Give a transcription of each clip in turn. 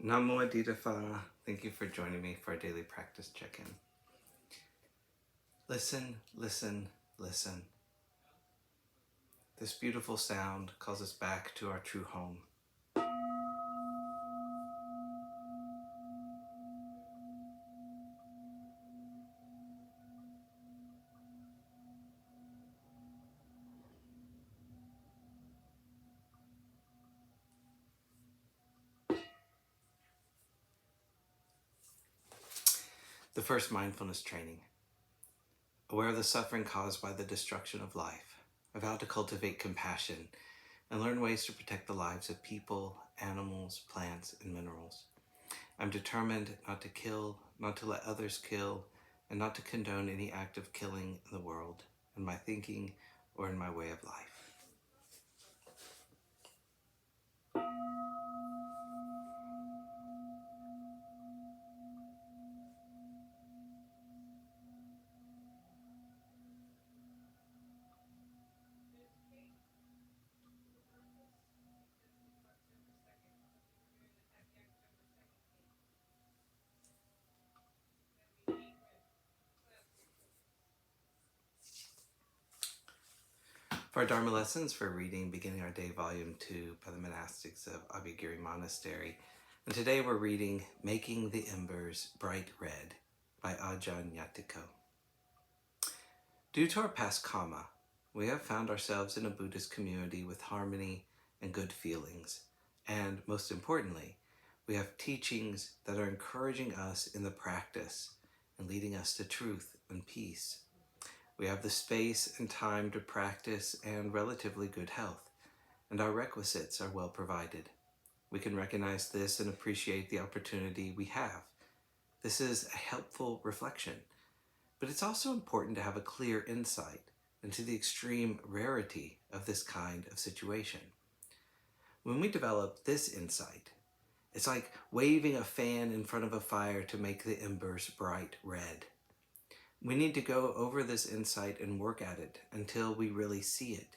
Namo Adita Phat. Thank you for joining me for a daily practice check-in. Listen, listen, listen. This beautiful sound calls us back to our true home. The first mindfulness training. Aware of the suffering caused by the destruction of life, I vow to cultivate compassion and learn ways to protect the lives of people, animals, plants, and minerals. I'm determined not to kill, not to let others kill, and not to condone any act of killing in the world, in my thinking, or in my way of life. For our Dharma lessons, for reading Beginning Our Day, Volume 2 by the monastics of Abhayagiri Monastery. And today we're reading Making the Embers Bright Red by Ajahn Yatiko. Due to our past karma, we have found ourselves in a Buddhist community with harmony and good feelings. And most importantly, we have teachings that are encouraging us in the practice and leading us to truth and peace. We have the space and time to practice and relatively good health, and our requisites are well provided. We can recognize this and appreciate the opportunity we have. This is a helpful reflection, but it's also important to have a clear insight into the extreme rarity of this kind of situation. When we develop this insight, it's like waving a fan in front of a fire to make the embers bright red. We need to go over this insight and work at it until we really see it.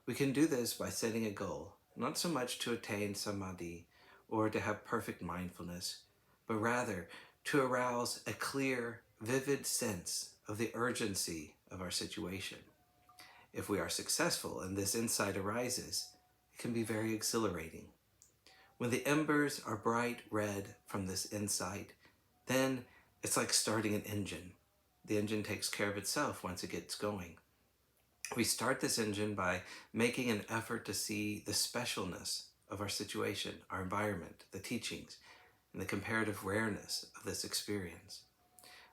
We can do this by setting a goal, not so much to attain samadhi or to have perfect mindfulness, but rather to arouse a clear, vivid sense of the urgency of our situation. If we are successful and this insight arises, it can be very exhilarating. When the embers are bright red from this insight, then it's like starting an engine. The engine takes care of itself once it gets going. We start this engine by making an effort to see the specialness of our situation, our environment, the teachings, and the comparative rareness of this experience.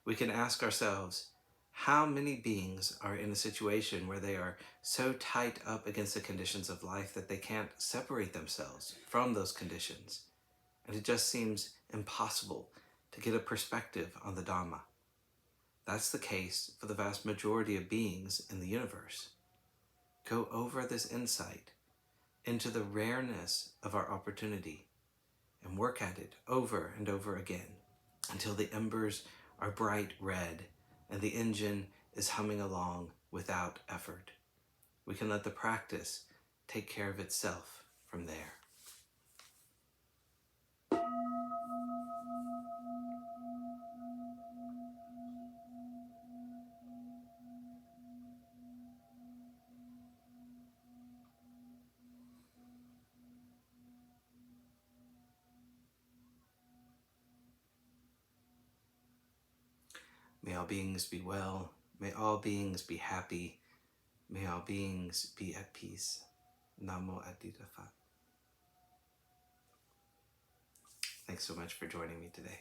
We can ask ourselves, how many beings are in a situation where they are so tight up against the conditions of life that they can't separate themselves from those conditions, and it just seems impossible to get a perspective on the Dhamma? That's the case for the vast majority of beings in the universe. Go over this insight into the rareness of our opportunity and work at it over and over again until the embers are bright red and the engine is humming along without effort. We can let the practice take care of itself from there. May all beings be well. May all beings be happy. May all beings be at peace. Namo Adita Phat. Thanks so much for joining me today.